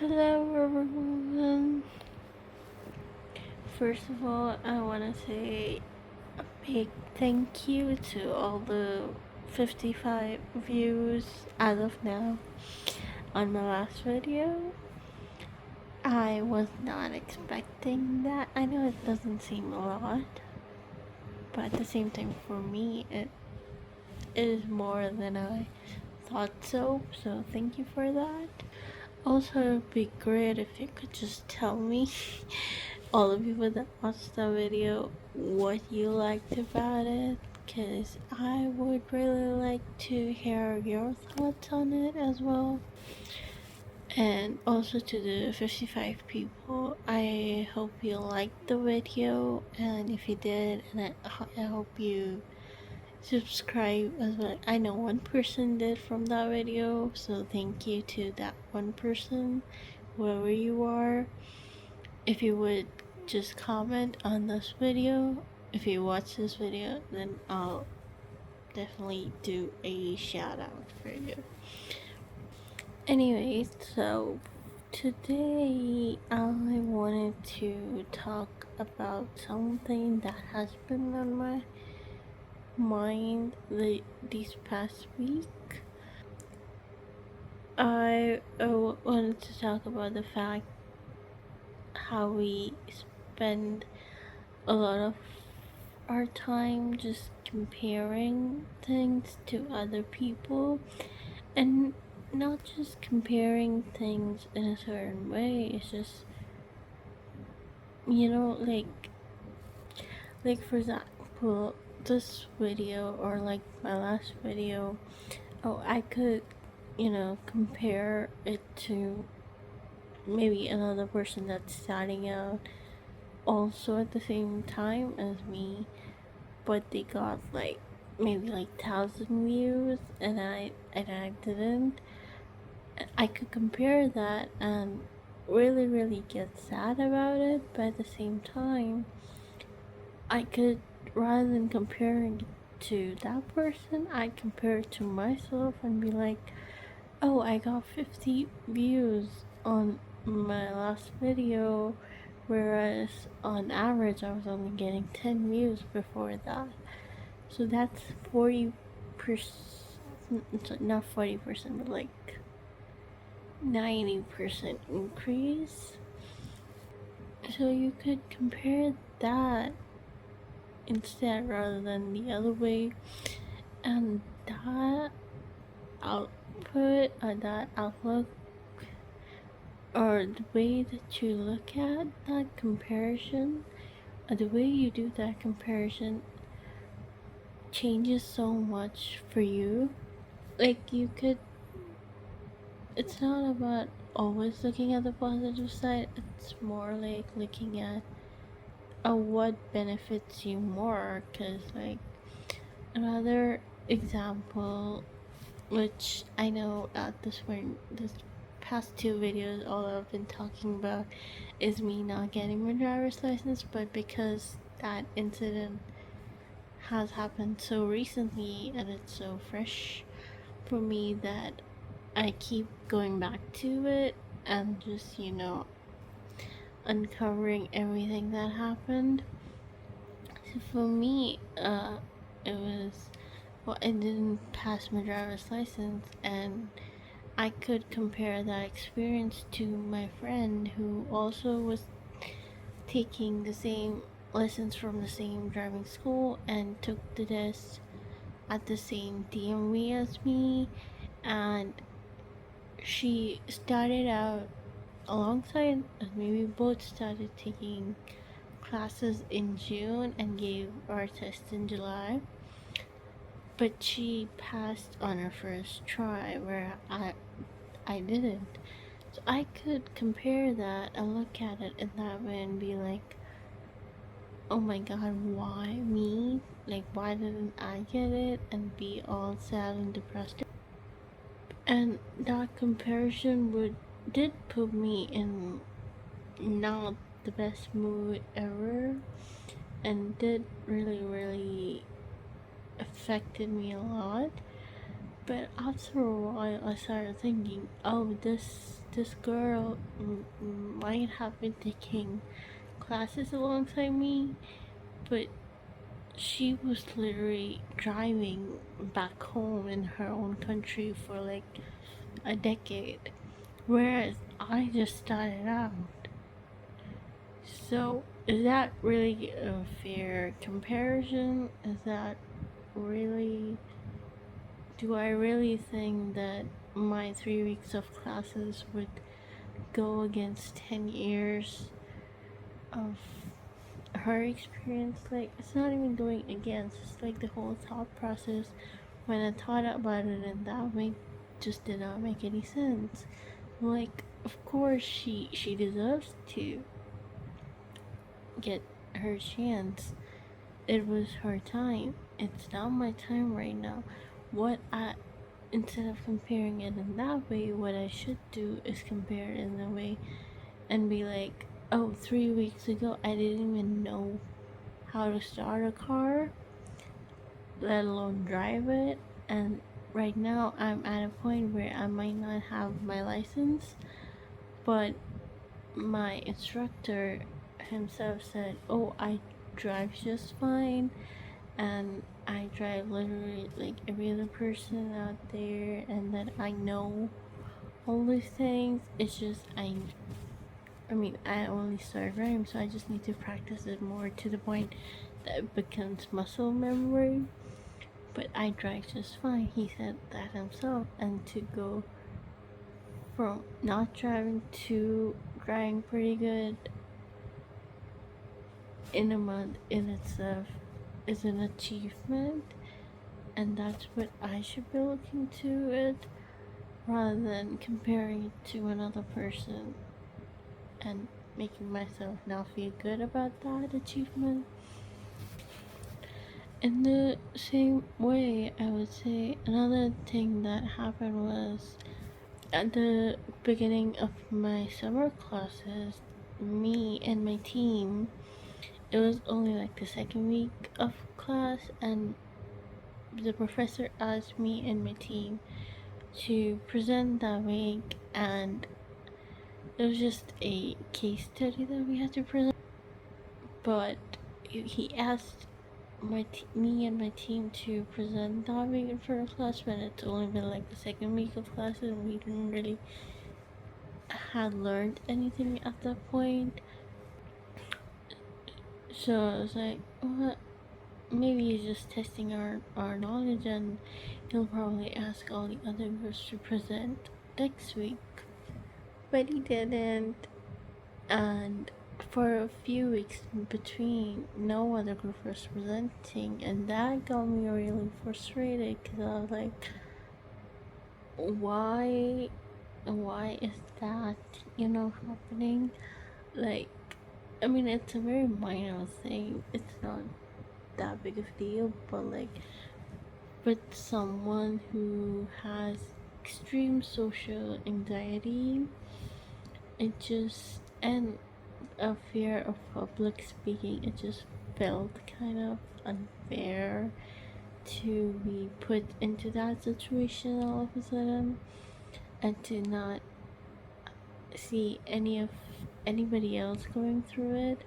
Hello everyone. First of all, I want to say a big thank you to all the 55 views as of now on my last video. I was not expecting that. I know it doesn't seem a lot, but at the same time for me it is more than I thought so thank you for that. Also, it would be great if you could just tell me, all the people that watched the video, what you liked about it, because I would really like to hear your thoughts on it as well. And also to the 55 people, I hope you liked the video, and if you did, and I hope you subscribe as well. I know one person did from that video, so thank you to that one person, whoever you are. If you would just comment on this video, if you watch this video, then I'll definitely do a shout out for you. Anyways, so today I wanted to talk about something that has been on my mind these past week. I wanted to talk about the fact how we spend a lot of our time just comparing things to other people, and not just comparing things in a certain way. It's just, like for example, this video or like my last video. Oh, I could, compare it to maybe another person that's starting out also at the same time as me, but they got like maybe like 1,000 views and I didn't. I could compare that and really get sad about it, but at the same time I could, rather than comparing it to that person, I compare it to myself and be like, oh, I got 50 views on my last video, whereas on average I was only getting 10 views before that. So that's 40%, not 40%, but like 90% increase. So you could compare that instead rather than the other way, and that output or that outlook, or the way that you look at that comparison, or the way you do that comparison changes so much for you. Like you could, it's not about always looking at the positive side, it's more like looking at what benefits you more. Because like another example, which I know at this point, this past two videos, all I've been talking about is me not getting my driver's license, but because that incident has happened so recently and it's so fresh for me that I keep going back to it and just, uncovering everything that happened. So for me, it was, well, I didn't pass my driver's license, and I could compare that experience to my friend who also was taking the same lessons from the same driving school and took the test at the same DMV as me, and she started out alongside us. Maybe both started taking classes in June and gave our test in July, but she passed on her first try where I didn't. So I could compare that and look at it in that way and be like, oh my god, why me? Like, why didn't I get it? And be all sad and depressed. And that comparison did put me in not the best mood ever, and did really affected me a lot. But after a while I started thinking, oh, this this girl might have been taking classes alongside me, but she was literally driving back home in her own country for like a decade, whereas I just started out. So, is that really a fair comparison? Is that really. Do I really think that my 3 weeks of classes would go against 10 years of her experience? Like, it's not even going against, it's like the whole thought process when I thought about it in that way just did not make any sense. Like, of course she deserves to get her chance. It was her time. It's not my time right now. What I Instead of comparing it in that way, what I should do is compare it in a way and be like, oh, 3 weeks ago I didn't even know how to start a car, let alone drive it, and right now I'm at a point where I might not have my license, but my instructor himself said, oh, I drive just fine, and I drive literally like every other person out there, and that I know all these things. It's just I mean, I only started driving, so I just need to practice it more to the point that it becomes muscle memory. But I drive just fine. He said that himself, and to go from not driving to driving pretty good in a month in itself is an achievement, and that's what I should be looking to it rather than comparing it to another person and making myself not feel good about that achievement. In the same way, I would say another thing that happened was at the beginning of my summer classes, me and my team, it was only like the second week of class, and the professor asked me and my team to present that week, and it was just a case study that we had to present. But he asked me and my team to present that week in front of class when it's only been like the second week of classes and we didn't really had learned anything at that point. So I was like, well, maybe he's just testing our knowledge, and he'll probably ask all the other groups to present next week. But he didn't, and for a few weeks in between, no other group was presenting, and that got me really frustrated because I was like, why is that, happening? Like, I mean, it's a very minor thing, it's not that big of a deal, but like, with someone who has extreme social anxiety, it just, and a fear of public speaking, it just felt kind of unfair to be put into that situation all of a sudden, and to not see anybody else going through it.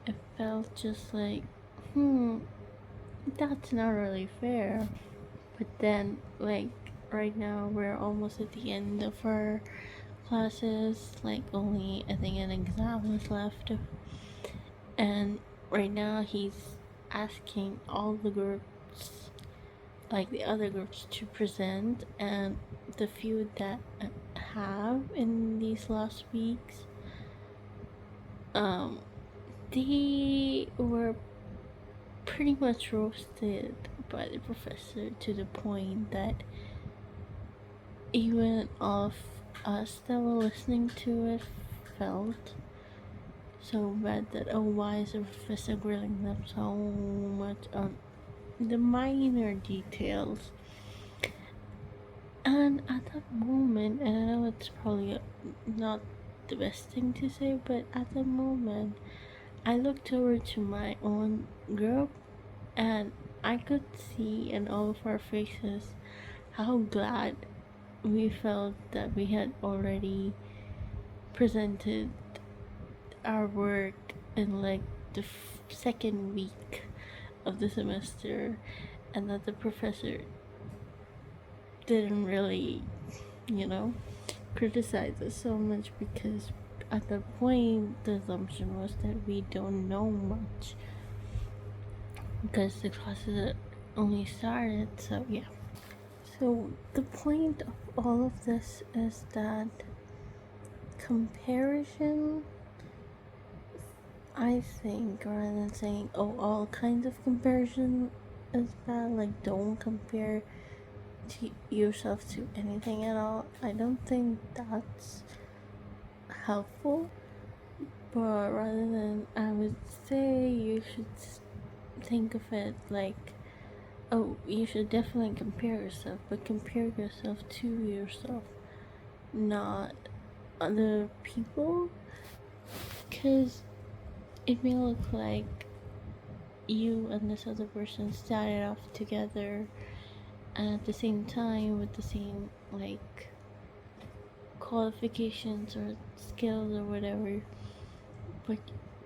It felt just like, that's not really fair. But then, like, right now we're almost at the end of our classes, like only I think an exam is left, and right now he's asking all the groups, like the other groups, to present, and the few that have in these last weeks, they were pretty much roasted by the professor to the point that even all of us that were listening to it felt so bad that, oh, why is the professor grilling them so much on the minor details. And at that moment, and I know it's probably not the best thing to say, but at that moment I looked over to my own group, and I could see in all of our faces how glad we felt that we had already presented our work in like the second week of the semester, and that the professor didn't really, you know, criticize us so much, because at the point the assumption was that we don't know much because the classes only started. So yeah, so the point of all of this is that comparison, I think, rather than saying, oh, all kinds of comparison is bad, like don't compare to yourself to anything at all, I don't think that's helpful. But rather than, I would say you should think of it like, oh, you should definitely compare yourself, but compare yourself to yourself, not other people, because it may look like you and this other person started off together and at the same time with the same like qualifications or skills or whatever, but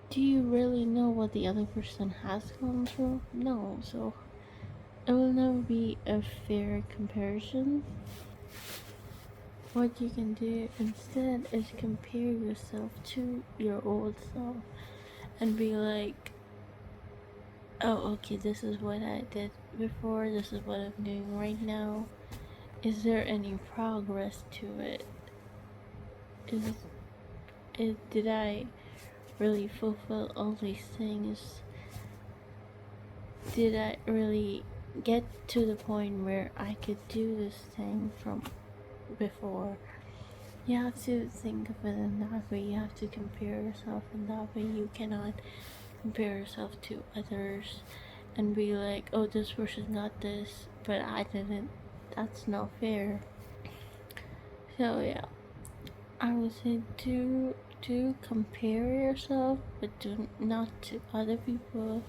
do you really know what the other person has gone through? No, so it will never be a fair comparison. What you can do instead is compare yourself to your old self and be like, oh, okay, this is what I did before, this is what I'm doing right now. Is there any progress to it? Did I really fulfill all these things? Did I really get to the point where I could do this thing from before? You have to think of it in that way. You have to compare yourself in that way. You cannot compare yourself to others and be like, oh, this person got this, but I didn't. That's not fair. So yeah, I would say do compare yourself, but do not to other people,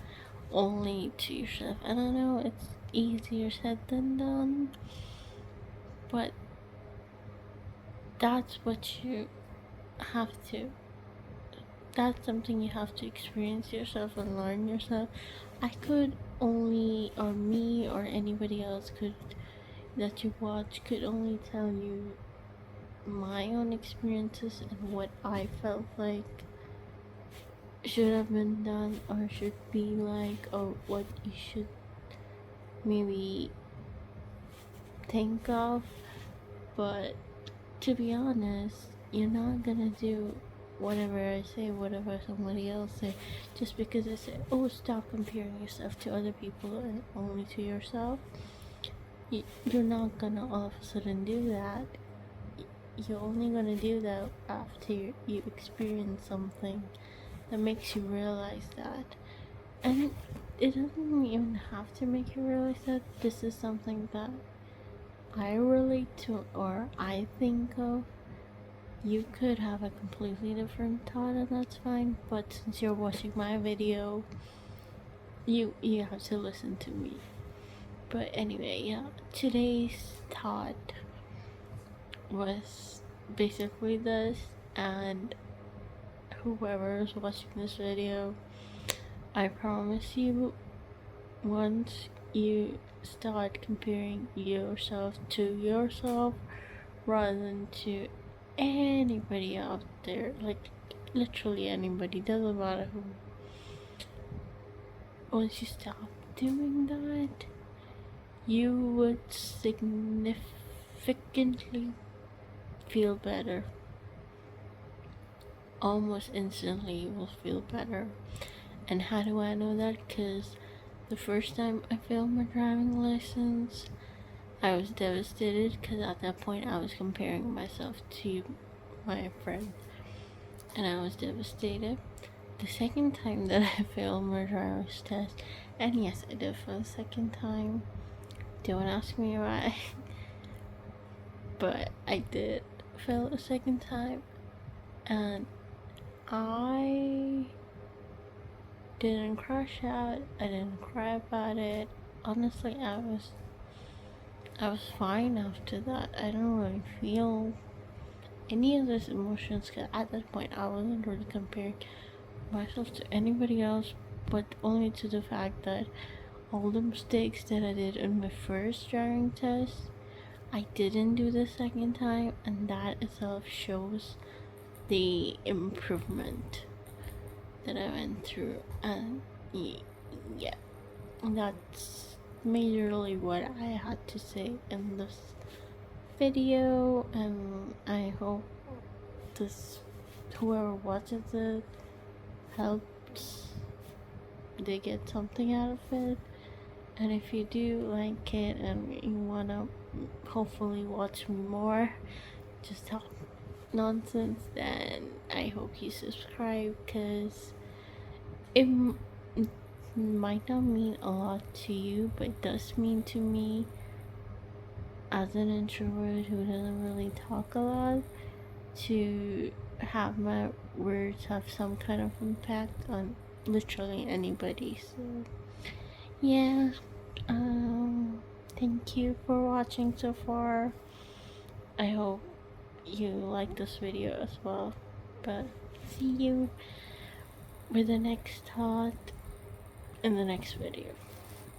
only to yourself. And I know it's easier said than done, but that's what you have to, that's something you have to experience yourself and learn yourself. I could only, or me or anybody else could, that you watch, could only tell you my own experiences and what I felt like should have been done or should be like, or what you should maybe think of. But to be honest, you're not gonna do whatever I say, whatever somebody else say, just because I say, oh, stop comparing yourself to other people and only to yourself. You're not gonna all of a sudden do that. You're only gonna do that after you experience something that makes you realize that. And it doesn't even have to make you realize that this is something that I relate to or I think of. You could have a completely different thought and that's fine, but since you're watching my video, you have to listen to me. But anyway, yeah, today's thought was basically this, and whoever is watching this video, I promise you, once you start comparing yourself to yourself rather than to anybody out there, like literally anybody, doesn't matter who, once you stop doing that, you would significantly feel better. Almost instantly you will feel better. And how do I know that? Because the first time I failed my driving license, I was devastated because at that point I was comparing myself to my friend, and I was devastated. The second time that I failed my driver's test, and yes, I did for the second time, don't ask me why, but I did fail a second time, and I didn't crash out, I didn't cry about it. Honestly, I was fine after that. I don't really feel any of those emotions, because at that point I wasn't really comparing myself to anybody else, but only to the fact that all the mistakes that I did in my first driving test, I didn't do the second time, and that itself shows the improvement that I went through. And yeah, that's majorly what I had to say in this video, and I hope this whoever watches it helps they get something out of it. And if you do like it and you wanna hopefully watch me more, just talk nonsense, then I hope you subscribe, because it might not mean a lot to you, but it does mean to me as an introvert who doesn't really talk a lot, to have my words have some kind of impact on literally anybody. So yeah, thank you for watching so far. I hope you like this video as well, but see you with the next thought in the next video.